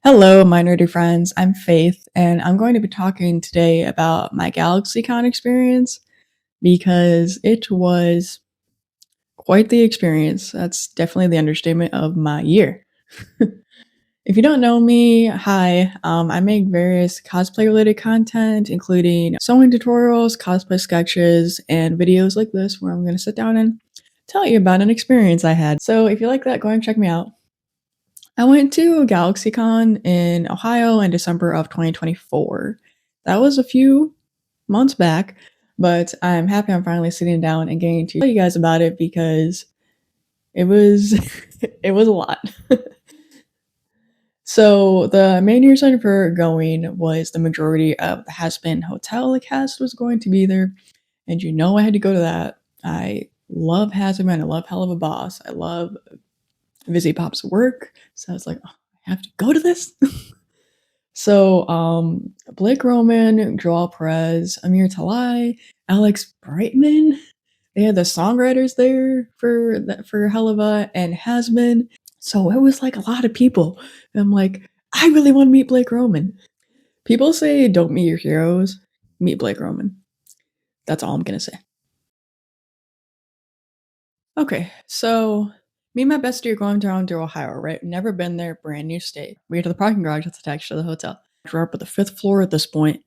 Hello, my nerdy friends. I'm Faith, and I'm going to be talking today about my GalaxyCon experience because it was quite the experience. That's definitely the understatement of my year. If you don't know me, hi. I make various cosplay related content, including sewing tutorials, cosplay sketches, and videos like this where I'm going to sit down and tell you about an experience I had. So if you like that, go ahead and check me out. I went to GalaxyCon in Ohio in December of 2024. That was a few months back, but I'm happy I'm finally sitting down and getting to tell you guys about it because it was it was a lot. So the main reason for going was the majority of the Hazbin hotel cast was going to be there, and I had to go to that. I love Hazbin. I love Hell of a Boss. I love Vizzy Pop's work. So I was like, oh, I have to go to this. So Blake Roman, Joel Perez, Amir Talai, Alex Brightman. They had the songwriters there for Helava and Hazbin. So it was like a lot of people. And I'm like, I really want to meet Blake Roman. People say don't meet your heroes, meet Blake Roman. That's all I'm gonna say. Okay, so me and my bestie are going down to Ohio, right? Never been there, brand new state. We get to the parking garage that's attached to the hotel. We're up at the 5th floor at this point,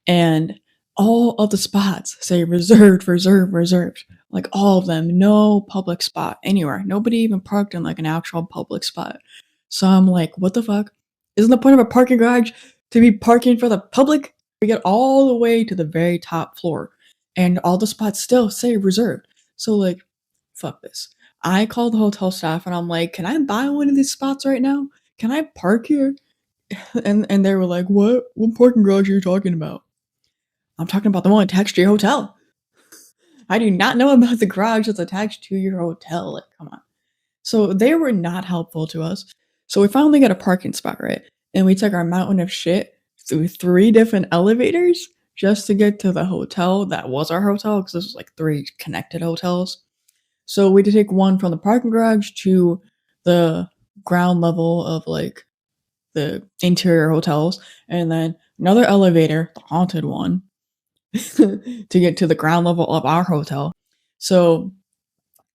and all of the spots say reserved, reserved, reserved. Like all of them, no public spot anywhere. Nobody even parked in like an actual public spot. So I'm like, what the fuck? Isn't the point of a parking garage to be parking for the public? We get all the way to the very top floor, and all the spots still say reserved. So like, fuck this. I called the hotel staff and I'm like, can I buy one of these spots right now? Can I park here? And they were like, what? What parking garage are you talking about? I'm talking about the one attached to your hotel. I do not know about the garage that's attached to your hotel. Like, come on. So they were not helpful to us. So we finally got a parking spot, right? And we took our mountain of shit through 3 different elevators just to get to the hotel that was our hotel, because this was like 3 connected hotels. So we had to take one from the parking garage to the ground level of like the interior hotels, and then another elevator, the haunted one, to get to the ground level of our hotel. So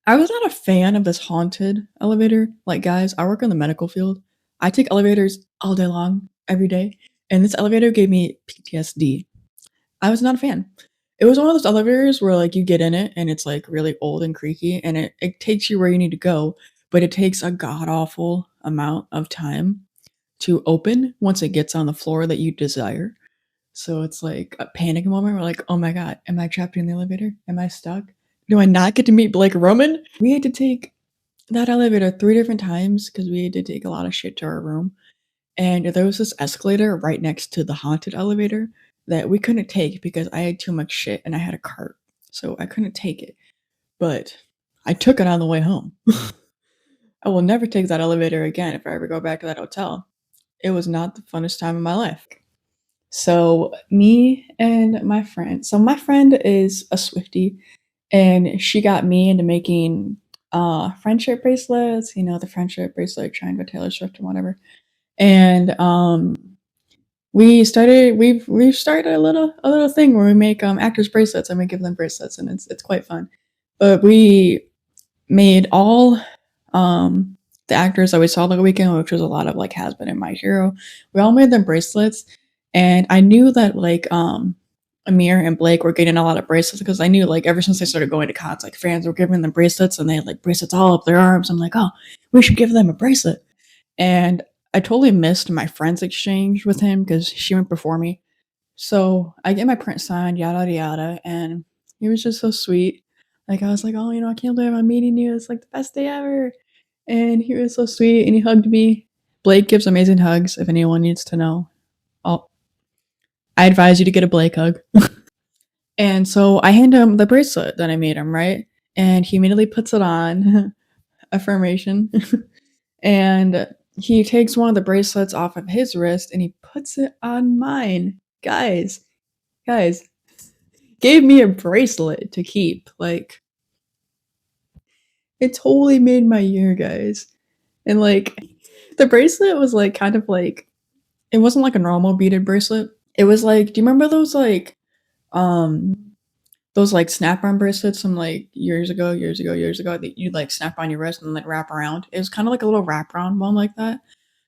I was not a fan of this haunted elevator. Like, guys, I work in the medical field. I take elevators all day long, every day, and this elevator gave me PTSD. I was not a fan. It was one of those elevators where like you get in it and it's like really old and creaky and it takes you where you need to go, but it takes a god awful amount of time to open once it gets on the floor that you desire. So it's like a panic moment. We're like, oh my god, am I trapped in the elevator? Am I stuck? Do I not get to meet Blake Roman? We had to take that elevator 3 different times because we had to take a lot of shit to our room. And there was this escalator right next to the haunted elevator that we couldn't take because I had too much shit and I had a cart. So I couldn't take it. But I took it on the way home. I will never take that elevator again if I ever go back to that hotel. It was not the funnest time of my life. So me and my friend is a Swiftie, and she got me into making friendship bracelets, the friendship bracelet trying to Taylor Swift and whatever. And we've started a little thing where we make actors bracelets and we give them bracelets, and it's quite fun. But we made all the actors that we saw the weekend, which was a lot of like Hazbin and My Hero. We all made them bracelets, and I knew that like Amir and Blake were getting a lot of bracelets because I knew like ever since they started going to cons, like fans were giving them bracelets and they had like bracelets all up their arms. I'm like, oh, we should give them a bracelet. And I totally missed my friend's exchange with him because she went before me. So I get my print signed, yada yada, and he was just so sweet. Like I was like, oh, I can't believe I'm meeting you. It's like the best day ever. And he was so sweet and he hugged me. Blake gives amazing hugs if anyone needs to know. I'll, I advise you to get a Blake hug. And so I hand him the bracelet that I made him, right? And he immediately puts it on. Affirmation. And he takes one of the bracelets off of his wrist and he puts it on mine. Guys, gave me a bracelet to keep. Like, it totally made my year, guys. And like, the bracelet was like kind of like It wasn't like a normal beaded bracelet. It was like, do you remember um those like snap-on bracelets from like years ago that you like snap on your wrist and like wrap around? It was kind of like a little wraparound one like that.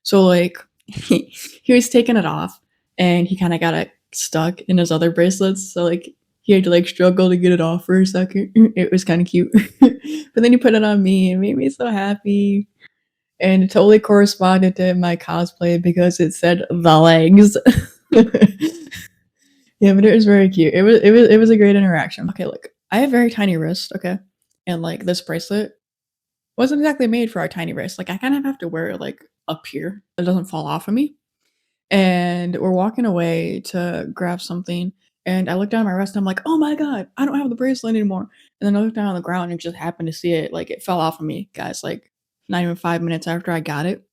So like he was taking it off and he kind of got it stuck in his other bracelets. So like he had to like struggle to get it off for a second. It was kind of cute. But then he put it on me and made me so happy. And it totally corresponded to my cosplay because it said the legs. Yeah, but it was very cute. It was a great interaction. Okay, look, I have very tiny wrists, okay? And like this bracelet wasn't exactly made for our tiny wrists. Like I kind of have to wear it like up here. It doesn't fall off of me. And we're walking away to grab something. And I look down at my wrist and I'm like, oh my God, I don't have the bracelet anymore. And then I look down on the ground and just happened to see it. Like it fell off of me, guys, like not even 5 minutes after I got it.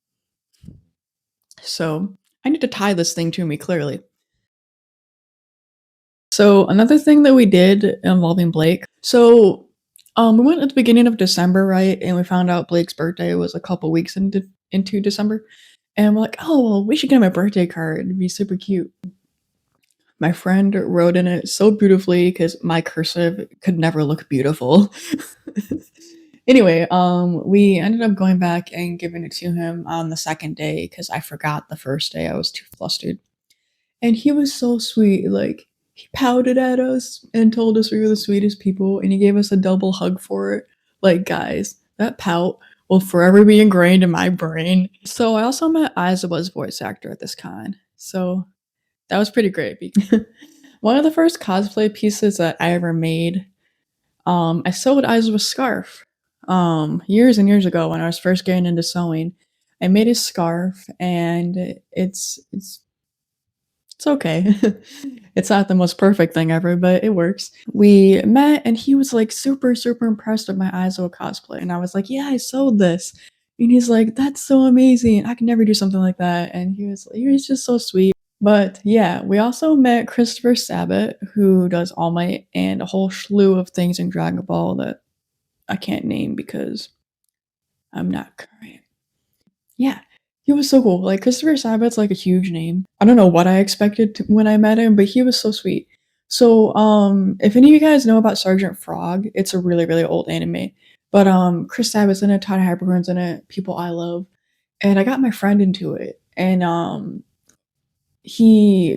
So I need to tie this thing to me clearly. So another thing that we did involving Blake. We went at the beginning of December, right? And we found out Blake's birthday was a couple weeks into December. And we're like, oh, well, we should get him a birthday card. It'd be super cute. My friend wrote in it so beautifully because my cursive could never look beautiful. Anyway, we ended up going back and giving it to him on the second day because I forgot the first day. I was too flustered. And he was so sweet. Like, he pouted at us and told us we were the sweetest people, and he gave us a double hug for it. Like, guys, that pout will forever be ingrained in my brain. So I also met Aizawa's voice actor at this con. So that was pretty great. One of the first cosplay pieces that I ever made, I sewed Aizawa's scarf. Years and years ago when I was first getting into sewing. I made a scarf and it's okay. It's not the most perfect thing ever, but it works. We met and he was like super, super impressed with my Aizawa cosplay. And I was like, yeah, I sewed this. And he's like, that's so amazing. I can never do something like that. And he was just so sweet. But yeah, we also met Christopher Sabat, who does All Might and a whole slew of things in Dragon Ball that I can't name because I'm not current. Yeah, he was so cool. Like Christopher Sabat's like a huge name. I don't know what I expected when I met him, but he was so sweet. So, if any of you guys know about Sergeant Frog, it's a really, really old anime. But Chris Sabat's in it, Todd Hypercorn's in it, people I love, and I got my friend into it. And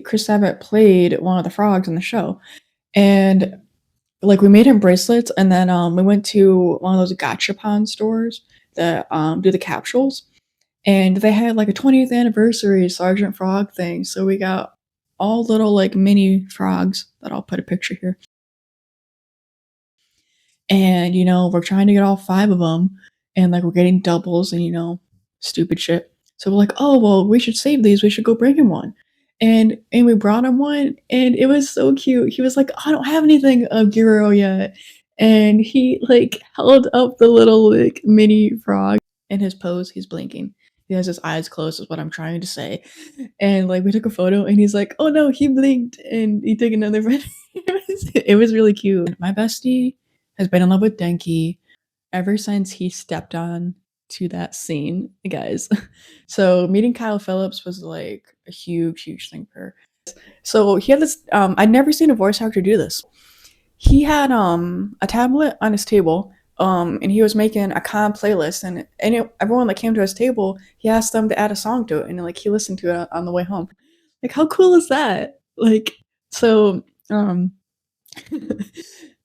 Chris Sabat played one of the frogs in the show, and like we made him bracelets, and then we went to one of those gachapon stores that do the capsules and they had like a 20th anniversary Sergeant Frog thing. So we got all little like mini frogs that I'll put a picture here. And we're trying to get all five of them, and like we're getting doubles and stupid shit. So we're like, oh well, we should save these. We should go bring him one. And we brought him one, and it was so cute. He was like, I don't have anything of Giro yet, and he like held up the little like mini frog in his pose. He's blinking. He has his eyes closed, is what I'm trying to say. And like we took a photo, and he's like, "Oh no, he blinked," and he took another photo. It was really cute. My bestie has been in love with Denki ever since he stepped on to that scene, guys. So meeting Kyle Phillips was like a huge, huge thing for her. So he had this. I'd never seen a voice actor do this. He had a tablet on his table, and he was making a con playlist, and everyone that came to his table, he asked them to add a song to it, and like he listened to it on the way home. Like, how cool is that? Like, so me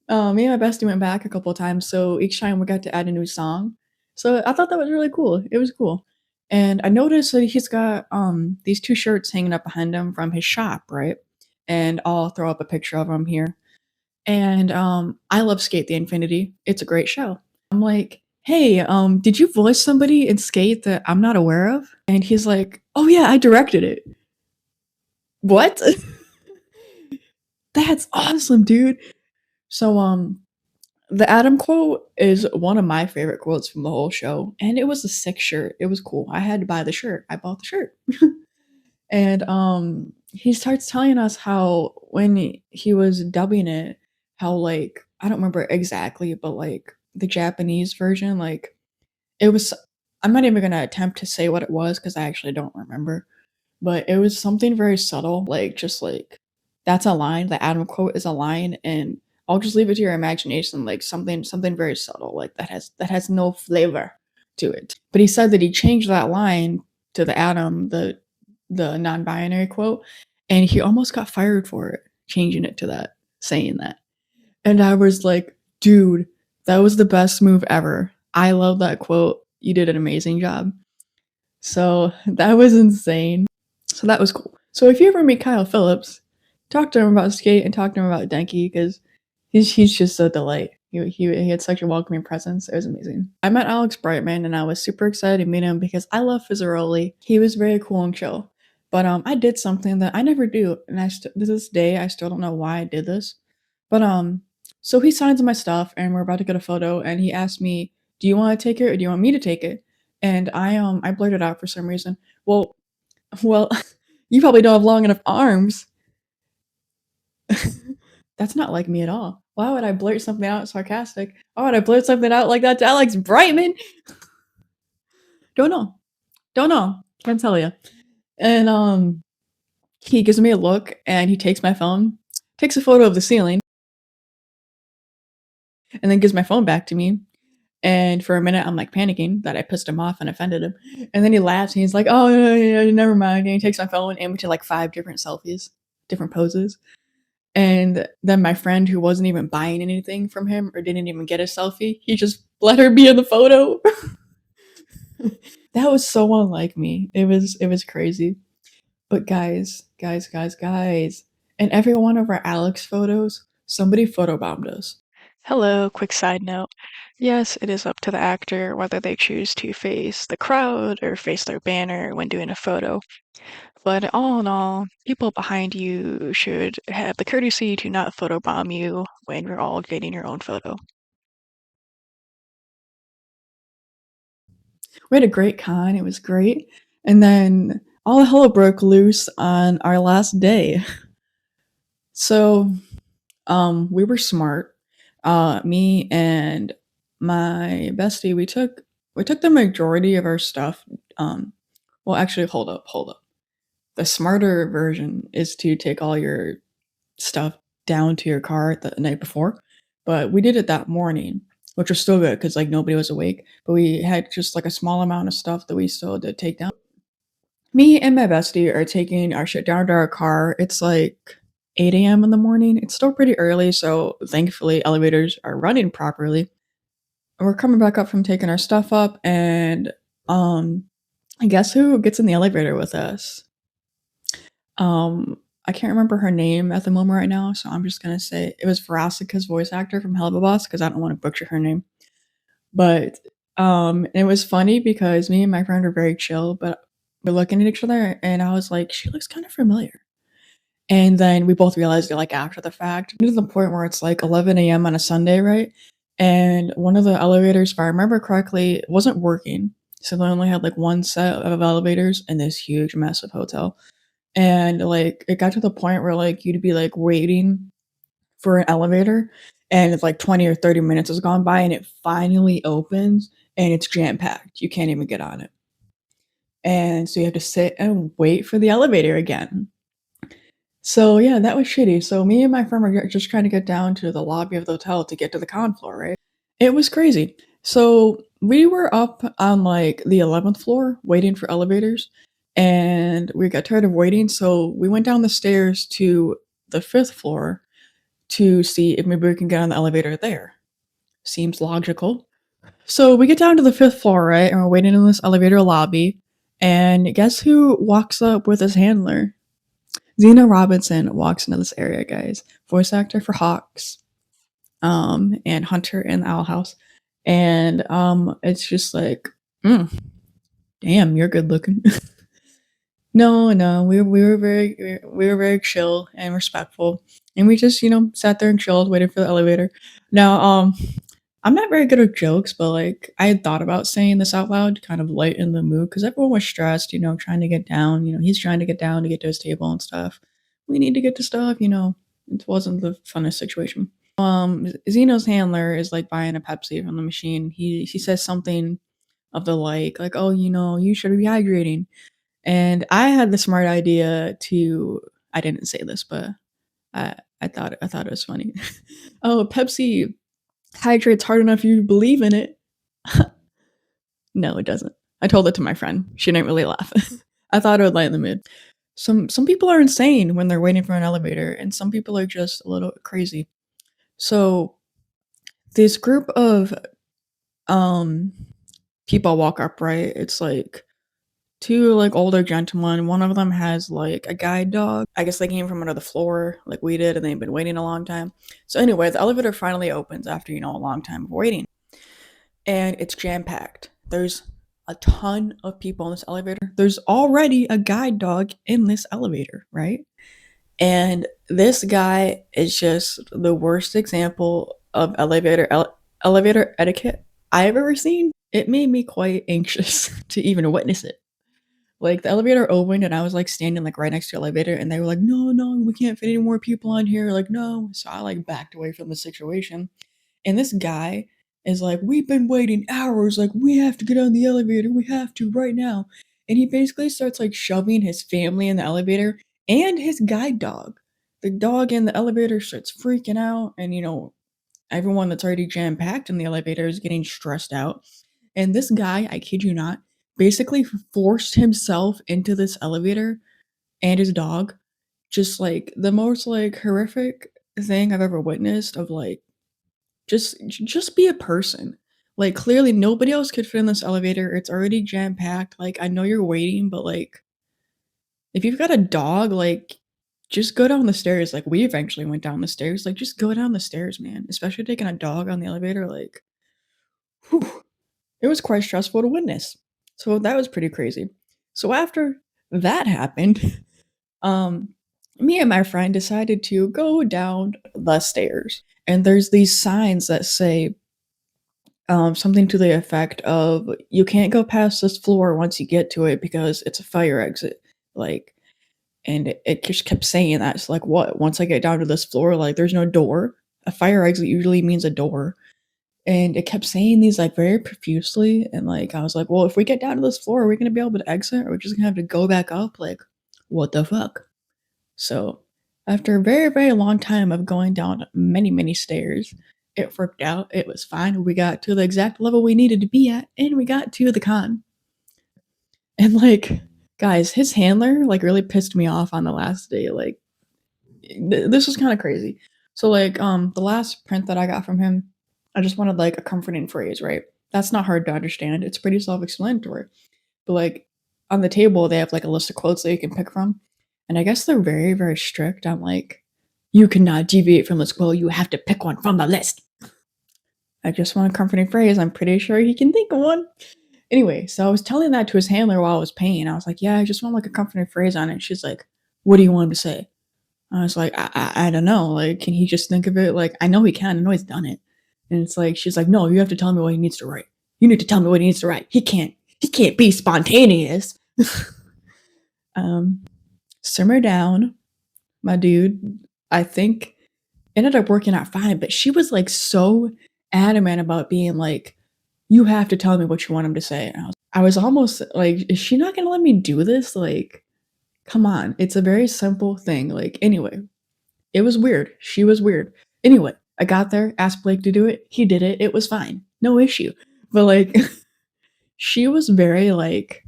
and my bestie went back a couple of times, so each time we got to add a new song. So I thought that was really cool. It was cool. And I noticed that he's got these two shirts hanging up behind him from his shop, right? And I'll throw up a picture of them here. And I love Skate the Infinity. It's a great show. I'm like, hey, did you voice somebody in Skate that I'm not aware of? And he's like, oh yeah, I directed it. What? That's awesome, dude. So the Adam quote is one of my favorite quotes from the whole show, and it was a sick shirt. It was cool. I had to buy the shirt. I bought the shirt. And he starts telling us how when he was dubbing it, how like I don't remember exactly, but like the Japanese version, like it was I'm not even gonna attempt to say what it was because I actually don't remember. but it was something very subtle, like just like that's a line. The Adam quote is a line, and I'll just leave it to your imagination, like something very subtle, like that has no flavor to it. But he said that he changed that line to the Adam, the non-binary quote, and he almost got fired for it, changing it to that, saying that. And I was like, dude, that was the best move ever. I love that quote. You did an amazing job. So that was insane. So that was cool. So if you ever meet Kyle Phillips, talk to him about skate and talk to him about Denki because he's just a delight. He had such a welcoming presence. It was amazing. I met Alex Brightman and I was super excited to meet him because I love Fizzaroli. He was very cool and chill. But I did something that I never do, and to this day I still don't know why I did this. But so he signs my stuff and we're about to get a photo, and he asked me, "Do you want to take it or do you want me to take it?" And I blurted out for some reason, well, you probably don't have long enough arms. That's not like me at all. Why would I blurt something out sarcastic? Why would I blurt something out like that to Alex Brightman? Don't know. Don't know. Can't tell you. And he gives me a look and he takes my phone, takes a photo of the ceiling, and then gives my phone back to me. And for a minute, I'm like panicking that I pissed him off and offended him. And then he laughs and he's like, "Oh, yeah, never mind." And he takes my phone and we take like 5 different selfies, different poses. And then my friend who wasn't even buying anything from him or didn't even get a selfie, he just let her be in the photo. That was so unlike me. It was crazy. But guys, in every one of our Alex photos, somebody photobombed us. Hello, quick side note. Yes, it is up to the actor whether they choose to face the crowd or face their banner when doing a photo. But all in all, people behind you should have the courtesy to not photobomb you when you're all getting your own photo. We had a great con, it was great. And then all hell broke loose on our last day. So, we were smart. Me and my bestie, we took the majority of our stuff. Well, actually, hold up. The smarter version is to take all your stuff down to your car the night before, but we did it that morning, which was still good because like nobody was awake. But we had just like a small amount of stuff that we still had to take down. Me and my bestie are taking our shit down to our car. It's like 8 a.m. in the morning. It's still pretty early, so thankfully elevators are running properly. We're coming back up from taking our stuff up, and um, I guess who gets in the elevator with us? Um, I can't remember her name at the moment right now, so I'm just gonna say it was Veronica's voice actor from Hell of a Boss because I don't want to butcher her name. But it was funny because me and my friend were very chill, but we're looking at each other, and I was like, "She looks kind of familiar." And then we both realized it like after the fact, to the point where it's like 11 a.m. on a Sunday, right? And one of the elevators, if I remember correctly, wasn't working. So they only had like one set of elevators in this huge, massive hotel. And like it got to the point where like you'd be like waiting for an elevator and it's like 20 or 30 minutes has gone by and it finally opens and it's jam packed. You can't even get on it. And so you have to sit and wait for the elevator again. So yeah, that was shitty. So me and my friend were just trying to get down to the lobby of the hotel to get to the con floor, right? It was crazy. So we were up on like the 11th floor waiting for elevators and we got tired of waiting. So we went down the stairs to the 5th floor to see if maybe we can get on the elevator there. Seems logical. So we get down to the 5th floor, right? And we're waiting in this elevator lobby. And guess who walks up with his handler? Zena Robinson walks into this area, guys. Voice actor for Hawks, and Hunter in the Owl House. And it's just like, damn, you're good looking. No, we were very chill and respectful, and we just sat there and chilled, waiting for the elevator. Now, I'm not very good at jokes, but like I had thought about saying this out loud, to kind of lighten the mood, because everyone was stressed, trying to get down. He's trying to get down to get to his table and stuff. We need to get to stuff. It wasn't the funnest situation. Zeno's handler is like buying a Pepsi from the machine. He says something of the like, oh, you should be hydrating. And I had the smart idea to I didn't say this, but I thought it was funny. "Oh, Pepsi hydrates hard enough you believe in it." No, it doesn't. I told it to my friend. She didn't really laugh. I thought it would lighten the mood. Some people are insane when they're waiting for an elevator, and some people are just a little crazy. So this group of um people walk up, right? It's like two like older gentlemen. One of them has like a guide dog. I guess they came from another floor, like we did, and they've been waiting a long time. So anyway, the elevator finally opens after a long time of waiting, and it's jam packed. There's a ton of people in this elevator. There's already a guide dog in this elevator, right? And this guy is just the worst example of elevator etiquette I've ever seen. It made me quite anxious to even witness it. Like the elevator opened and I was like standing like right next to the elevator and they were like, "No, no, we can't fit any more people on here." Like, "No." So I like backed away from the situation. And this guy is like, "We've been waiting hours. Like, we have to get on the elevator. We have to right now." And he basically starts like shoving his family in the elevator and his guide dog. The dog in the elevator starts freaking out, and everyone that's already jam packed in the elevator is getting stressed out. And this guy, I kid you not, basically forced himself into this elevator and his dog. Just like the most like horrific thing I've ever witnessed of like just be a person. Like, clearly nobody else could fit in this elevator, it's already jam-packed, like, I know you're waiting, but, like, if you've got a dog, like, just go down the stairs, like, we eventually went down the stairs, like, just go down the stairs, man, especially taking a dog on the elevator, like, whew, it was quite stressful to witness. So that was pretty crazy. So after that happened, um, me and my friend decided to go down the stairs, and there's these signs that say something to the effect of you can't go past this floor once you get to it because it's a fire exit. Like, and it just kept saying that. It's like, what? Once I get down to this floor, like, there's no door. A fire exit usually means a door. And it kept saying these like very profusely. And like, I was like, well, if we get down to this floor, are we going to be able to exit? Or we're just going to have to go back up? Like, what the fuck? So, after a very, very long time of going down many, many stairs, it worked out. It was fine. We got to the exact level we needed to be at, and we got to the con. And like, guys, his handler like really pissed me off on the last day. Like, this was kind of crazy. So like, the last print that I got from him, I just wanted like a comforting phrase, right? That's not hard to understand. It's pretty self-explanatory. But like on the table, they have like a list of quotes that you can pick from. And I guess they're very, very strict on like, you cannot deviate from this quote. You have to pick one from the list. I just want a comforting phrase. I'm pretty sure he can think of one. Anyway, so I was telling that to his handler while I was paying. I was like, yeah, I just want like a comforting phrase on it. She's like, what do you want him to say? I was like, I don't know. Like, can he just think of it? Like, I know he can. I know he's done it. And it's like, she's like, no, you have to tell me what he needs to write. You need to tell me what he needs to write. He can't be spontaneous. um, Simmer down, my dude. I think ended up working out fine, but she was like so adamant about being like, you have to tell me what you want him to say. And I was almost like, is she not gonna let me do this? Like, come on. It's a very simple thing. Like, anyway, it was weird. She was weird. Anyway, I got there, asked Blake to do it. He did it. It was fine. No issue. But like, she was very like,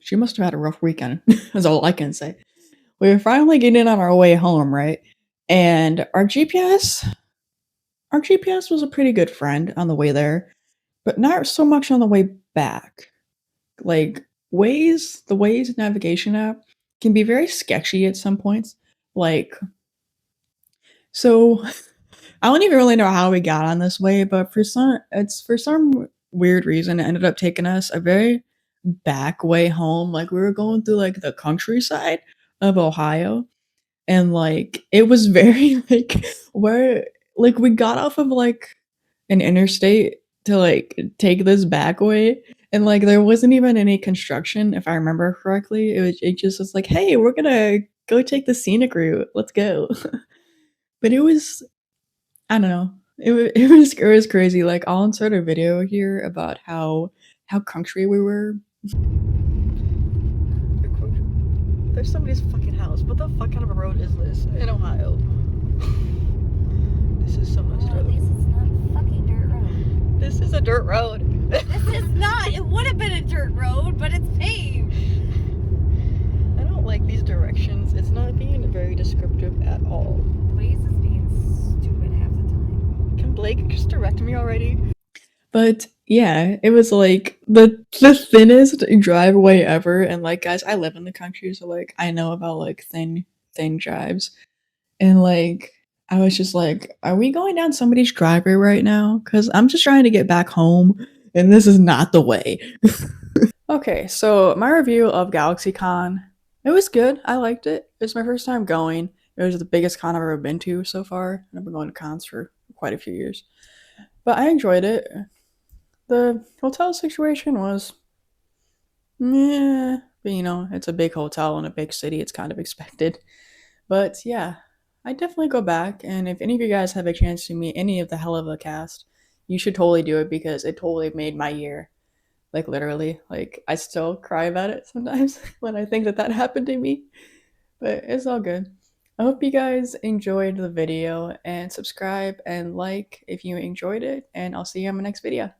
she must have had a rough weekend. That's all I can say. We were finally getting on our way home, right? And our GPS was a pretty good friend on the way there, but not so much on the way back. Like the Waze navigation app can be very sketchy at some points. Like, so I don't even really know how we got on this way, but for some weird reason it ended up taking us a very back way home. Like we were going through like the countryside of Ohio, and like it was very like where like we got off of like an interstate to like take this back way, and like there wasn't even any construction if I remember correctly. It just was like, hey, we're gonna go take the scenic route, let's go. But it was, I don't know, it was crazy. Like I'll insert a video here about how country we were. there's somebody's fucking house. What the fuck kind of a road is this in Ohio? This is so messed Well, up. at least it's not a fucking dirt road. This is a dirt road. This is not. It would have been a dirt road, but it's paved. I don't like these directions. It's not being very descriptive at all. Blaze is being stupid half the time. Can Blake just direct me already? But yeah, it was like the thinnest driveway ever. And like, guys, I live in the country, so like I know about like thin drives. And like I was just like, are we going down somebody's driveway right now? Because I'm just trying to get back home, and this is not the way. Okay, so my review of GalaxyCon, it was good. I liked it. It was my first time going. It was the biggest con I've ever been to so far. I've been going to cons for quite a few years. But I enjoyed it. The hotel situation was meh. But you know, it's a big hotel in a big city. It's kind of expected. But yeah, I definitely go back. And if any of you guys have a chance to meet any of the hell of a cast, you should totally do it because it totally made my year. Like literally, like I still cry about it sometimes when I think that that happened to me. But it's all good. I hope you guys enjoyed the video and subscribe and like if you enjoyed it, and I'll see you on my next video.